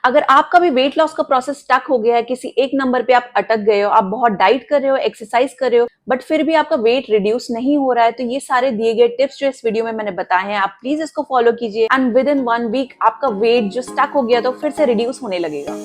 अगर आपका भी वेट लॉस का प्रोसेस स्टक हो गया है, किसी एक नंबर पे आप अटक गए हो, आप बहुत डाइट कर रहे हो, एक्सरसाइज कर रहे हो, बट फिर भी आपका वेट रिड्यूस नहीं हो रहा है, तो ये सारे दिए गए टिप्स जो इस वीडियो में मैंने बताए हैं, आप प्लीज इसको फॉलो कीजिए एंड विद इन 1 वीक आपका वेट जो स्टक हो गया तो फिर से रिड्यूस होने लगेगा।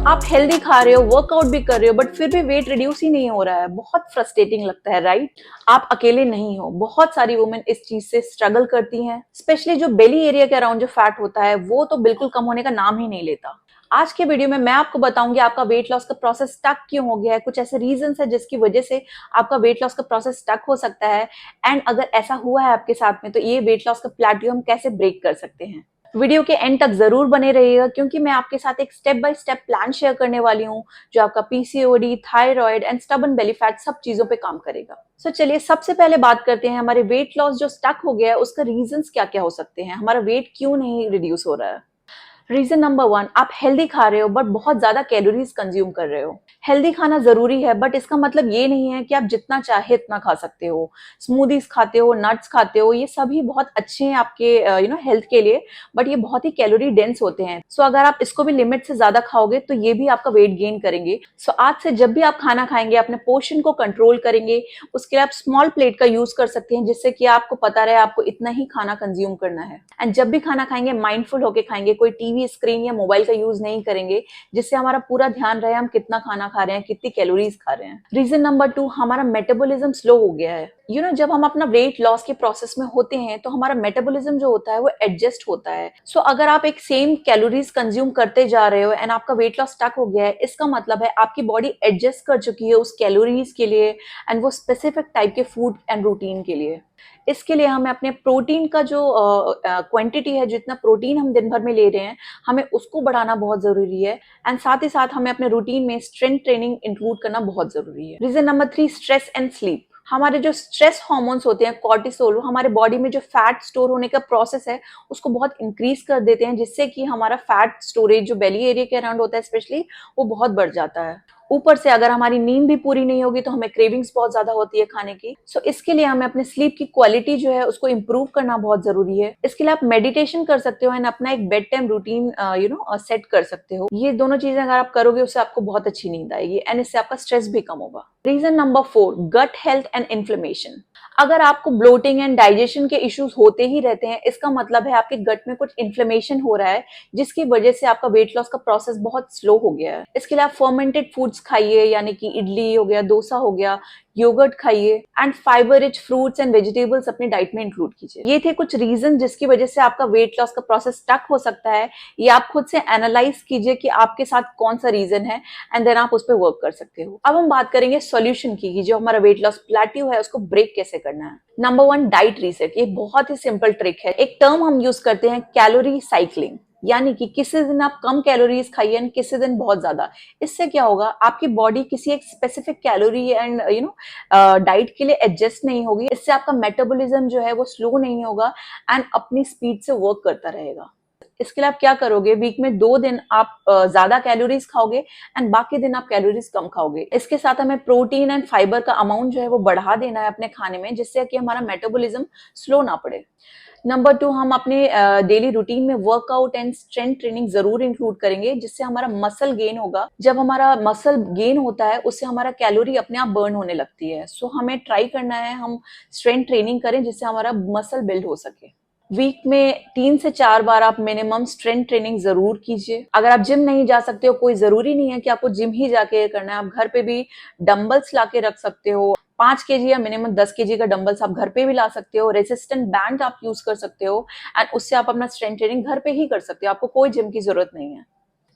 आप हेल्दी खा रहे हो, वर्कआउट भी कर रहे हो, बट फिर भी वेट रिड्यूस ही नहीं हो रहा है। बहुत फ्रस्ट्रेटिंग लगता है, राइट? आप अकेले नहीं हो, बहुत सारी वुमेन इस चीज से स्ट्रगल करती हैं। स्पेशली जो बेली एरिया के अराउंड जो फैट होता है वो तो बिल्कुल कम होने का नाम ही नहीं लेता। आज के वीडियो में मैं आपको बताऊंगी आपका वेट लॉस का प्रोसेस स्टक क्यों हो गया है, कुछ ऐसे रीजंस है जिसकी वजह से आपका वेट लॉस का प्रोसेस स्टक हो सकता है, एंड अगर ऐसा हुआ है आपके साथ में तो ये वेट लॉस का प्लेट्यू हम कैसे ब्रेक कर सकते हैं। वीडियो के एंड तक जरूर बने रहिएगा क्योंकि मैं आपके साथ एक step by step plan share करने वाली हूँ जो आपका PCOD, thyroid and stubborn belly fat सब चीजों पे काम करेगा। सो चलिए सबसे पहले बात करते हैं हमारे वेट लॉस जो स्टक हो गया है उसका रीजंस क्या क्या हो सकते हैं, हमारा वेट क्यों नहीं रिड्यूस हो रहा है। रीजन नंबर 1, आप हेल्दी खा रहे हो बट बहुत ज्यादा कैलोरीज कंज्यूम कर रहे हो। हेल्दी खाना जरूरी है बट इसका मतलब ये नहीं है कि आप जितना चाहे इतना खा सकते हो। स्मूदीज खाते हो, नट्स खाते हो, ये सभी बहुत अच्छे हैं आपके हेल्थ के लिए, बट ये बहुत ही कैलोरी डेंस होते हैं। सो अगर आप इसको भी लिमिट से ज्यादा खाओगे तो ये भी आपका वेट गेन करेंगे। सो आज से जब भी आप खाना खाएंगे अपने पोर्शन को कंट्रोल करेंगे। उसके लिए आप स्मॉल प्लेट का यूज कर सकते हैं जिससे कि आपको पता रहे आपको इतना ही खाना कंज्यूम करना है। एंड जब भी खाना खाएंगे माइंडफुल होके खाएंगे, कोई टीवी स्क्रीन या मोबाइल का यूज नहीं करेंगे, जिससे हमारा पूरा ध्यान रहे हम कितना खाना खा रहे हैं, कितनी कैलोरीज खा रहे हैं। रीजन नंबर 2, हमारा मेटाबॉलिज्म स्लो हो गया है। जब हम अपना वेट लॉस के प्रोसेस में होते हैं तो हमारा मेटाबॉलिज्म जो होता है वो एडजस्ट होता है। सो अगर आप एक सेम कैलोरीज कंज्यूम करते जा रहे हो एंड आपका वेट लॉस स्टक हो गया है, इसका मतलब है आपकी बॉडी एडजस्ट कर चुकी है उस कैलोरीज के लिए एंड वो स्पेसिफिक टाइप के फूड एंड रूटीन के लिए। इसके लिए हमें अपने प्रोटीन का जो क्वांटिटी है, जितना प्रोटीन हम दिन भर में ले रहे हैं, हमें उसको बढ़ाना बहुत जरूरी है। एंड साथ ही साथ हमें अपने रूटीन में स्ट्रेंथ ट्रेनिंग इंक्लूड करना बहुत जरूरी है। Reason number 3, stress and sleep. हमारे जो स्ट्रेस हार्मोन्स होते हैं, कॉर्टिसोल, हमारे बॉडी में जो फैट स्टोर होने का प्रोसेस है उसको बहुत इंक्रीज कर देते हैं, जिससे कि हमारा फैट स्टोरेज जो बेली एरिया के अराउंड होता है स्पेशली, वो बहुत बढ़ जाता है। ऊपर से अगर हमारी नींद भी पूरी नहीं होगी तो हमें क्रेविंग्स बहुत ज्यादा होती है खाने की। सो इसके लिए हमें अपने स्लीप की क्वालिटी जो है उसको इम्प्रूव करना बहुत जरूरी है। इसके लिए आप मेडिटेशन कर सकते हो एंड अपना एक बेड टाइम रूटीन सेट कर सकते हो। ये दोनों चीजें अगर आप करोगे उससे आपको बहुत अच्छी नींद आएगी एंड इससे आपका स्ट्रेस भी कम होगा। Reason number 4, gut health and inflammation. अगर आपको ब्लोटिंग एंड डाइजेशन के इश्यूज होते ही रहते हैं, इसका मतलब है आपके गट में कुछ इन्फ्लेमेशन हो रहा है, जिसकी वजह से आपका वेट लॉस का प्रोसेस बहुत स्लो हो गया है। इसके लिए आप फर्मेंटेड फूड्स खाइए, यानी कि इडली हो गया, डोसा हो गया, योगर्ट खाइए and fibre rich fruits and vegetables अपनी डाइट में इंक्लूड कीजिए। ये थे कुछ रीजन जिसकी वजह से आपका वेट लॉस का प्रोसेस स्टक हो सकता है। ये आप खुद से एनालाइज कीजिए कि आपके साथ कौन सा रीजन है एंड देन आप उस पर वर्क कर सकते हो। अब हम बात करेंगे सॉल्यूशन की कि जो हमारा वेट लॉस प्लेट्यू है उसको ब्रेक कैसे करना है। Number 1, diet reset. ये बहुत ही सिंपल ट्रिक है। एक टर्म हम यूज करते हैं, कैलोरी साइक्लिंग, यानी कि किसी दिन आप कम कैलोरीज खाइए एंड किसी दिन बहुत ज्यादा। इससे क्या होगा, आपकी बॉडी किसी एक स्पेसिफिक कैलोरी एंड डाइट के लिए एडजस्ट नहीं होगी। इससे आपका मेटाबॉलिज्म जो है वो स्लो नहीं होगा एंड अपनी स्पीड से वर्क करता रहेगा। इसके लिए आप क्या करोगे, वीक में 2 दिन आप ज्यादा कैलोरीज खाओगे एंड बाकी दिन आप कैलोरीज कम खाओगे। इसके साथ हमें प्रोटीन एंड फाइबर का अमाउंट जो है वो बढ़ा देना है अपने खाने में, जिससे कि हमारा मेटाबॉलिज्म स्लो ना पड़े। नंबर 2, हम अपने डेली रूटीन में वर्कआउट एंड स्ट्रेंथ ट्रेनिंग जरूर इंक्लूड करेंगे, जिससे हमारा मसल गेन होगा। जब हमारा मसल गेन होता है उससे हमारा कैलोरी अपने आप बर्न होने लगती है। सो हमें ट्राई करना है हम स्ट्रेंथ ट्रेनिंग करें जिससे हमारा मसल बिल्ड हो सके। वीक में 3 से 4 बार आप मिनिमम स्ट्रेंथ ट्रेनिंग जरूर कीजिए। अगर आप जिम नहीं जा सकते हो, कोई जरूरी नहीं है कि आपको जिम ही जाके करना है, आप घर पे भी डंबल्स लाके रख सकते हो। 5 kg या मिनिमम 10 kg का डंबल्स आप घर पे भी ला सकते हो। रेजिस्टेंट बैंड आप यूज कर सकते हो एंड उससे आप अपना स्ट्रेंथ ट्रेनिंग घर पे ही कर सकते हो, आपको कोई जिम की जरूरत नहीं है।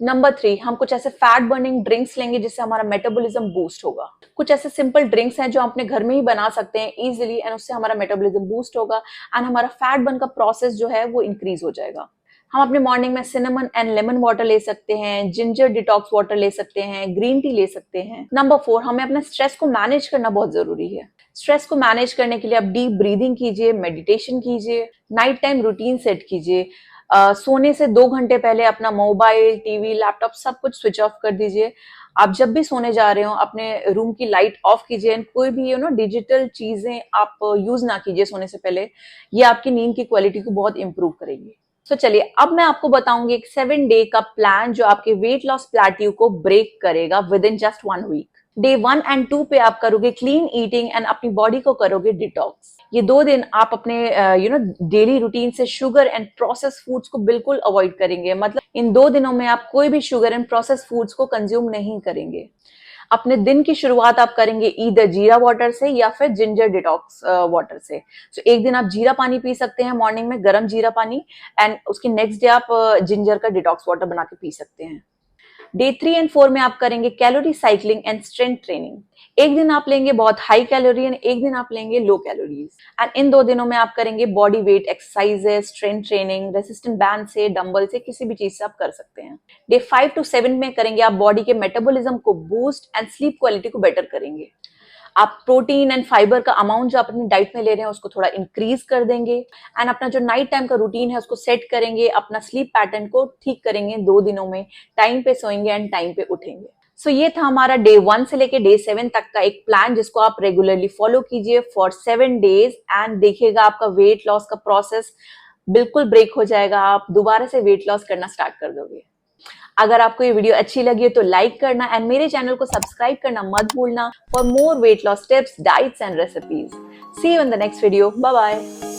नंबर 3, हम कुछ ऐसे फैट बर्निंग ड्रिंक्स लेंगे जिससे हमारा मेटाबॉलिज्म बूस्ट होगा। कुछ ऐसे सिंपल ड्रिंक्स हैं जो हम अपने घर में ही बना सकते हैं इजीली एंड उससे हमारा मेटाबॉलिज्म बूस्ट होगा एंड हमारा फैट बर्न का प्रोसेस जो है वो इंक्रीज हो जाएगा। हम अपने मॉर्निंग में सिनेमन एंड लेमन वाटर ले सकते हैं, जिंजर डिटॉक्स वाटर ले सकते हैं, ग्रीन टी ले सकते हैं। नंबर 4, हमें अपने स्ट्रेस को मैनेज करना बहुत जरूरी है। स्ट्रेस को मैनेज करने के लिए आप डीप ब्रीदिंग कीजिए, मेडिटेशन कीजिए, नाइट टाइम रूटीन सेट कीजिए। सोने से 2 घंटे पहले अपना मोबाइल, टीवी, लैपटॉप सब कुछ स्विच ऑफ कर दीजिए। आप जब भी सोने जा रहे हो अपने रूम की लाइट ऑफ कीजिए एंड कोई भी डिजिटल चीजें आप यूज ना कीजिए सोने से पहले। ये आपकी नींद की क्वालिटी को बहुत इंप्रूव करेगी। तो चलिए अब मैं आपको बताऊंगी एक 7 डे का प्लान जो आपके वेट लॉस प्लेट्यू को ब्रेक करेगा within just 1 week. Day 1 और 2 पे आप करोगे क्लीन ईटिंग एंड अपनी बॉडी को करोगे डिटॉक्स। ये 2 दिन आप अपने डेली रूटीन से शुगर एंड प्रोसेस फूड्स को बिल्कुल अवॉइड करेंगे। मतलब इन 2 दिनों में आप कोई भी शुगर एंड प्रोसेस फूड्स को कंज्यूम नहीं करेंगे। अपने दिन की शुरुआत आप करेंगे ईदर जीरा वाटर से या फिर जिंजर डिटॉक्स वाटर से। तो एक दिन आप जीरा पानी पी सकते हैं मॉर्निंग में, गरम जीरा पानी, एंड उसके नेक्स्ट डे आप जिंजर का डिटॉक्स वाटर बना के पी सकते हैं। डे 3 और 4 में आप करेंगे calorie cycling and strength training. एक दिन आप लेंगे बहुत हाई कैलोरी एंड एक दिन आप लेंगे लो कैलोरीज। एंड इन 2 दिनों में आप करेंगे body weight exercises, strength training, resistant band से, डंबल से, किसी भी चीज से आप कर सकते हैं। डे 5 to 7 में करेंगे आप बॉडी के मेटाबॉलिज्म को बूस्ट एंड स्लीप क्वालिटी को बेटर करेंगे। आप प्रोटीन एंड फाइबर का अमाउंट जो आप अपनी डाइट में ले रहे हैं उसको थोड़ा इंक्रीज कर देंगे एंड अपना जो नाइट टाइम का रूटीन है उसको सेट करेंगे, अपना स्लीप पैटर्न को ठीक करेंगे। 2 दिनों में टाइम पे सोएंगे एंड टाइम पे उठेंगे। सो ये था हमारा डे 1 से लेके डे 7 तक का एक प्लान जिसको आप रेगुलरली फॉलो कीजिए फॉर 7 डेज एंड देखिएगा आपका वेट लॉस का प्रोसेस बिल्कुल ब्रेक हो जाएगा। आप दोबारा से वेट लॉस करना स्टार्ट कर दोगे। अगर आपको ये वीडियो अच्छी लगी है तो लाइक करना एंड मेरे चैनल को सब्सक्राइब करना मत भूलना for more weight loss tips, diets and recipes. See you in the next video. Bye bye.